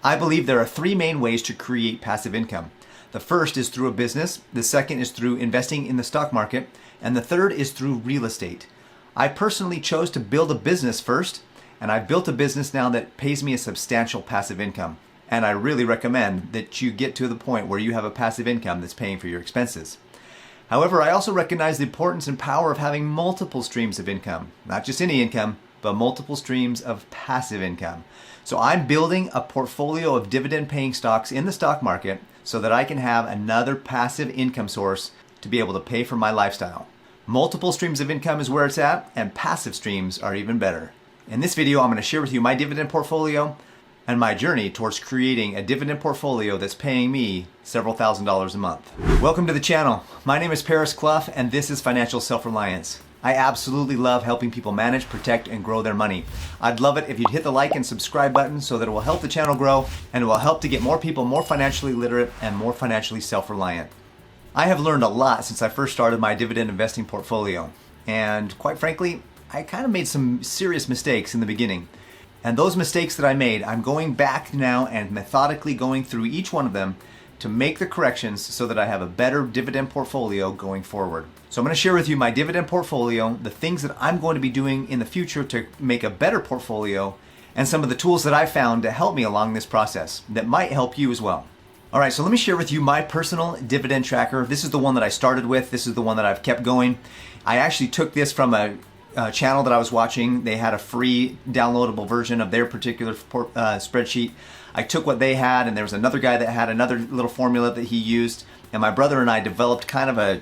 I believe there are three main ways to create passive income. The first is through a business, the second is through investing in the stock market, and the third is through real estate. I personally chose to build a business first, and I've built a business now that pays me a substantial passive income. And I really recommend that you get to the point where you have a passive income that's paying for your expenses. However, I also recognize the importance and power of having multiple streams of income, not just any income, but multiple streams of passive income. So I'm building a portfolio of dividend paying stocks in the stock market so that I can have another passive income source to be able to pay for my lifestyle. Multiple streams of income is where it's at, and passive streams are even better. In this video, I'm going to share with you my dividend portfolio and my journey towards creating a dividend portfolio that's paying me several $1,000s a month. Welcome to the channel. My name is Paris Clough, and this is Financial Self-Reliance. I absolutely love helping people manage, protect, and grow their money. I'd love it if you'd hit the like and subscribe button so that it will help the channel grow and it will help to get more people more financially literate and more financially self-reliant. I have learned a lot since I first started my dividend investing portfolio. And quite frankly, I kind of made some serious mistakes in the beginning. And those mistakes that I made, I'm going back now and methodically going through each one of them to make the corrections so that I have a better dividend portfolio going forward. So I'm going to share with you my dividend portfolio, the things that I'm going to be doing in the future to make a better portfolio, and some of the tools that I found to help me along this process that might help you as well. All right, so let me share with you my personal dividend tracker. This is the one that I started with. This is the one that I've kept going. I actually took this from a channel that I was watching. They had a free downloadable version of their particular spreadsheet. I took what they had, and there was another guy that had another little formula that he used, and my brother and I developed kind of a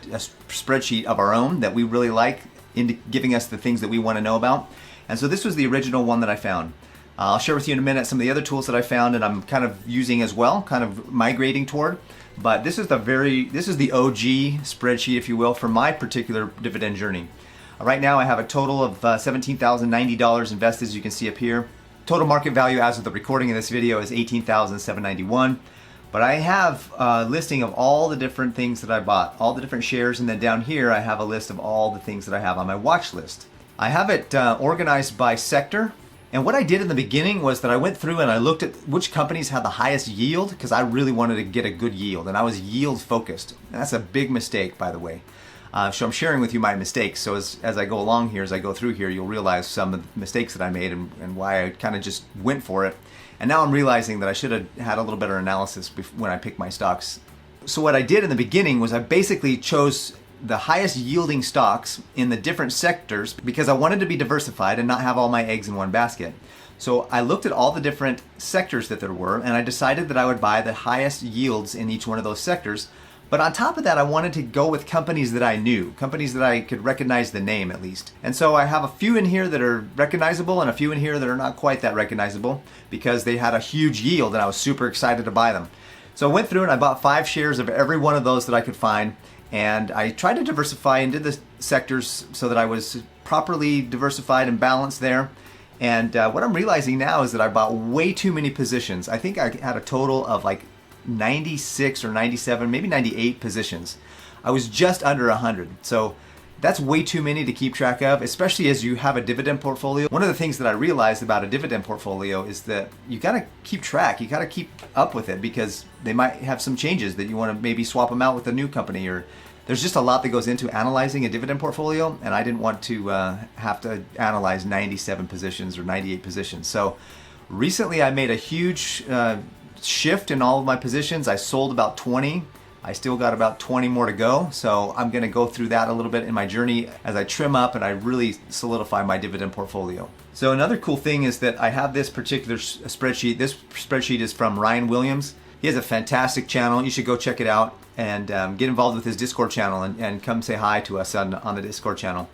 spreadsheet of our own that we really like, into giving us the things that we want to know about. And so this was the original one that I found. I'll share with you in a minute some of the other tools that I found and I'm kind of using as well, kind of migrating toward. But this is the OG spreadsheet, if you will, for my particular dividend journey. Right now I have a total of $17,090 invested, as you can see up here. Total market value as of the recording of this video is $18,791. But I have a listing of all the different things that I bought, all the different shares, and then down here I have a list of all the things that I have on my watch list. I have it organized by sector. And what I did in the beginning was that I went through and I looked at which companies had the highest yield, because I really wanted to get a good yield, and I was yield focused. And that's a big mistake, by the way. So I'm sharing with you my mistakes. So as I go along here, as I go through here, you'll realize some of the mistakes that I made and why I kind of just went for it. And now I'm realizing that I should have had a little better analysis when I picked my stocks. So what I did in the beginning was I basically chose the highest yielding stocks in the different sectors because I wanted to be diversified and not have all my eggs in one basket. So I looked at all the different sectors that there were, and I decided that I would buy the highest yields in each one of those sectors. But on top of that, I wanted to go with companies that I knew, companies that I could recognize the name at least. And so I have a few in here that are recognizable and a few in here that are not quite that recognizable because they had a huge yield and I was super excited to buy them. So I went through and I bought 5 shares of every one of those that I could find. And I tried to diversify into the sectors so that I was properly diversified and balanced there. And what I'm realizing now is that I bought way too many positions. I think I had a total of like 96 or 97, maybe 98 positions. I was just under 100. So that's way too many to keep track of, especially as you have a dividend portfolio. One of the things that I realized about a dividend portfolio is that you gotta keep track, you gotta keep up with it because they might have some changes that you wanna maybe swap them out with a new company, or there's just a lot that goes into analyzing a dividend portfolio, and I didn't want to have to analyze 97 positions or 98 positions. So recently I made a huge shift in all of my positions. I sold about 20. I still got about 20 more to go, so I'm going to go through that a little bit in my journey as I trim up and I really solidify my dividend portfolio. So another cool thing is that I have this particular spreadsheet. This spreadsheet is from Ryne Williams. He has a fantastic channel. You should go check it out and get involved with his Discord channel and come say hi to us on the Discord channel.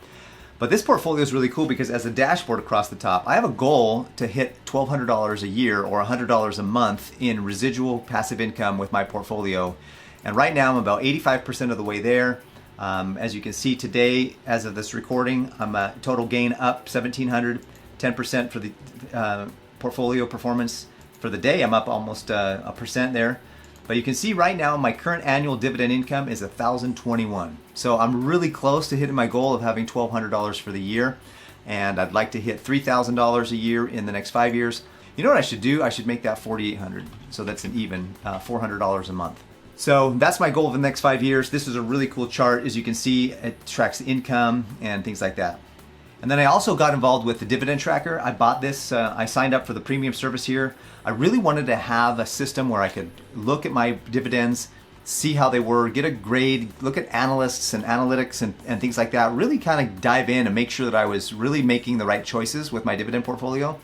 But this portfolio is really cool because as a dashboard across the top, I have a goal to hit $1,200 a year or $100 a month in residual passive income with my portfolio. And right now I'm about 85% of the way there. As you can see today, as of this recording, I'm a total gain up 1,700, 10% for the portfolio performance for the day. I'm up almost a percent there. But you can see right now my current annual dividend income is $1,021. So I'm really close to hitting my goal of having $1,200 for the year. And I'd like to hit $3,000 a year in the next 5 years. You know what I should do? I should make that $4,800. So that's an even $400 a month. So that's my goal for the next 5 years. This is a really cool chart. As you can see, it tracks income and things like that. And then I also got involved with the dividend tracker. I bought this, I signed up for the premium service here. I really wanted to have a system where I could look at my dividends, see how they were, get a grade, look at analysts and analytics and things like that. Really kind of dive in and make sure that I was really making the right choices with my dividend portfolio.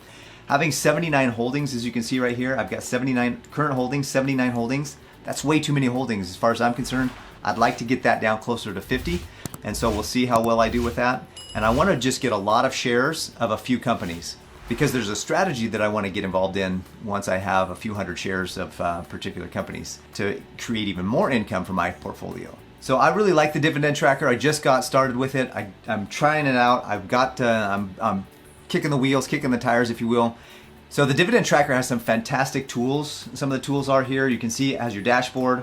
Having 79 holdings, as you can see right here, I've got 79 current holdings, 79 holdings. That's way too many holdings as far as I'm concerned. I'd like to get that down closer to 50. And so we'll see how well I do with that. And I want to just get a lot of shares of a few companies because there's a strategy that I want to get involved in once I have a few hundred shares of particular companies to create even more income for my portfolio. So I really like the dividend tracker. I just got started with it. I'm trying it out. I'm kicking the wheels, kicking the tires, if you will. So the dividend tracker has some fantastic tools. Some of the tools are here. You can see it has your dashboard.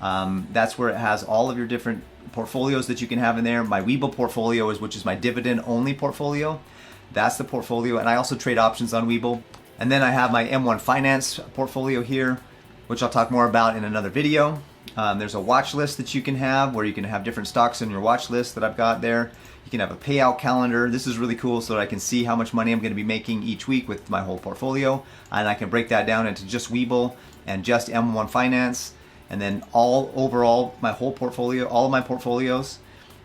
That's where it has all of your different portfolios that you can have in there. My Webull portfolio which is my dividend only portfolio. That's the portfolio, and I also trade options on Webull. And then I have my M1 Finance portfolio here, which I'll talk more about in another video. There's a watch list that you can have where you can have different stocks in your watch list that I've got there. You can have a payout calendar. This is really cool so that I can see how much money I'm going to be making each week with my whole portfolio. And I can break that down into just Webull and just M1 Finance. And then overall, my whole portfolio, all of my portfolios.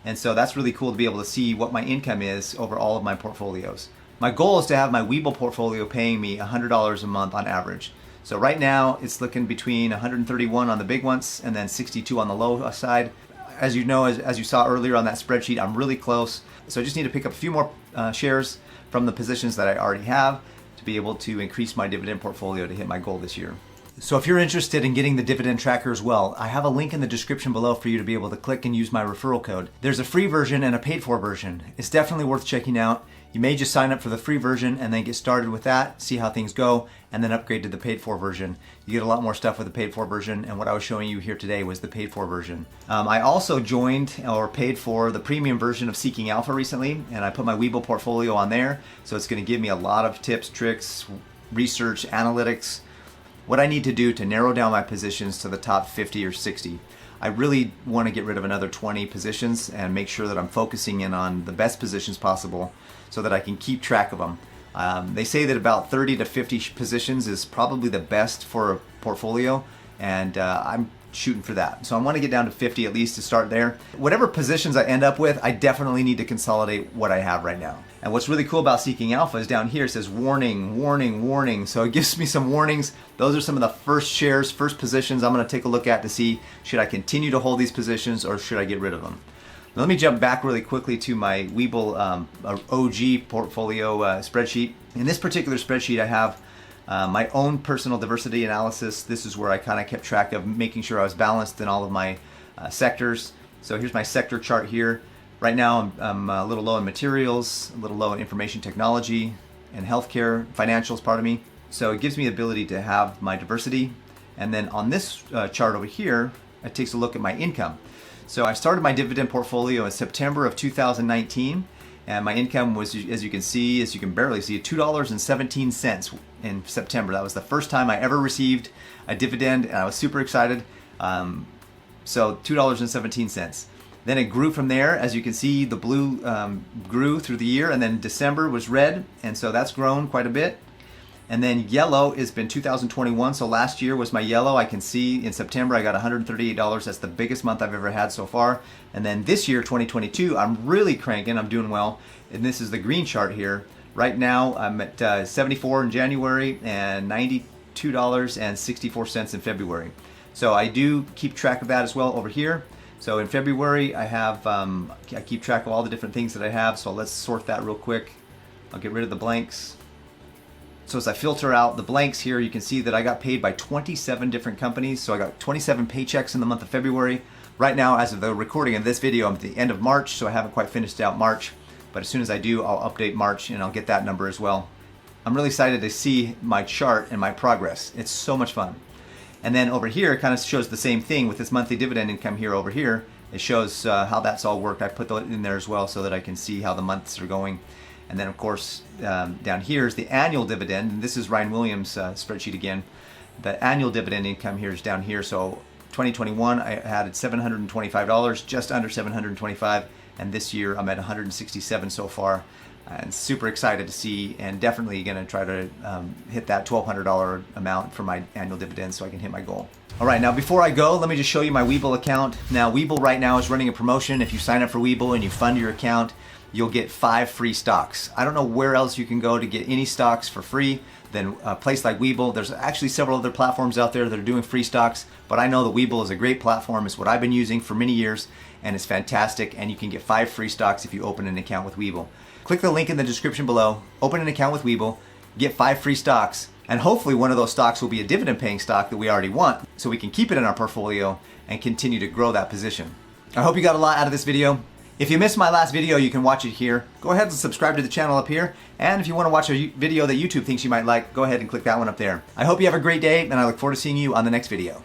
And so that's really cool to be able to see what my income is over all of my portfolios. My goal is to have my Webull portfolio paying me $100 a month on average. So right now it's looking between 131 on the big ones and then 62 on the low side. As you know, as you saw earlier on that spreadsheet, I'm really close. So I just need to pick up a few more shares from the positions that I already have to be able to increase my dividend portfolio to hit my goal this year. So if you're interested in getting the dividend tracker as well, I have a link in the description below for you to be able to click and use my referral code. There's a free version and a paid for version. It's definitely worth checking out. You may just sign up for the free version and then get started with that, see how things go, and then upgrade to the paid for version. You get a lot more stuff with the paid for version, and what I was showing you here today was the paid for version. I also joined or paid for the premium version of Seeking Alpha recently, and I put my Webull portfolio on there, so it's going to give me a lot of tips, tricks, research, analytics, what I need to do to narrow down my positions to the top 50 or 60. I really want to get rid of another 20 positions and make sure that I'm focusing in on the best positions possible so that I can keep track of them. They say that about 30 to 50 positions is probably the best for a portfolio, and I'm shooting for that. So I want to get down to 50 at least to start there. Whatever positions I end up with, I definitely need to consolidate what I have right now. And what's really cool about Seeking Alpha is down here it says warning, warning, warning. So it gives me some warnings. Those are some of the first shares, first positions I'm going to take a look at to see should I continue to hold these positions or should I get rid of them. Now, let me jump back really quickly to my Webull OG portfolio spreadsheet. In this particular spreadsheet, I have my own personal diversity analysis. This is where I kind of kept track of making sure I was balanced in all of my sectors. So here's my sector chart here. Right now I'm a little low in materials, a little low in information technology and healthcare, financials, pardon me. So it gives me the ability to have my diversity. And then on this chart over here, it takes a look at my income. So I started my dividend portfolio in September of 2019. And my income was, as you can barely see, $2.17 in September. That was the first time I ever received a dividend, and I was super excited. So $2.17. Then it grew from there. As you can see, the blue grew through the year, and then December was red, and so that's grown quite a bit. And then yellow has been 2021, so last year was my yellow. I can see in September I got $138. That's the biggest month I've ever had so far. And then this year, 2022, I'm really cranking. I'm doing well. And this is the green chart here. Right now I'm at 74 in January and $92.64 in February. So I do keep track of that as well over here. So in February I have I keep track of all the different things that I have. So let's sort that real quick. I'll get rid of the blanks. So as I filter out the blanks here, you can see that I got paid by 27 different companies. So I got 27 paychecks in the month of February. Right now, as of the recording of this video, I'm at the end of March, so I haven't quite finished out March. But as soon as I do, I'll update March and I'll get that number as well. I'm really excited to see my chart and my progress. It's so much fun. And then over here, it kind of shows the same thing with this monthly dividend income here over here. It shows how that's all worked. I put that in there as well so that I can see how the months are going. And then of course down here is the annual dividend, and this is Ryne Williams' spreadsheet again. The annual dividend income here is down here. So 2021 I had $725, just under $725, and this year I'm at $167 so far. And super excited to see, and definitely going to try to hit that $1,200 amount for my annual dividend so I can hit my goal. All right, now before I go, let me just show you my Webull account. Now Webull right now is running a promotion. If you sign up for Webull and you fund your account, you'll get 5 free stocks. I don't know where else you can go to get any stocks for free than a place like Webull. There's actually several other platforms out there that are doing free stocks, but I know that Webull is a great platform. It's what I've been using for many years, and it's fantastic, and you can get 5 free stocks if you open an account with Webull. Click the link in the description below, open an account with Webull, get 5 free stocks, and hopefully one of those stocks will be a dividend paying stock that we already want, so we can keep it in our portfolio and continue to grow that position. I hope you got a lot out of this video. If you missed my last video, you can watch it here. Go ahead and subscribe to the channel up here. And if you want to watch a video that YouTube thinks you might like, go ahead and click that one up there. I hope you have a great day, and I look forward to seeing you on the next video.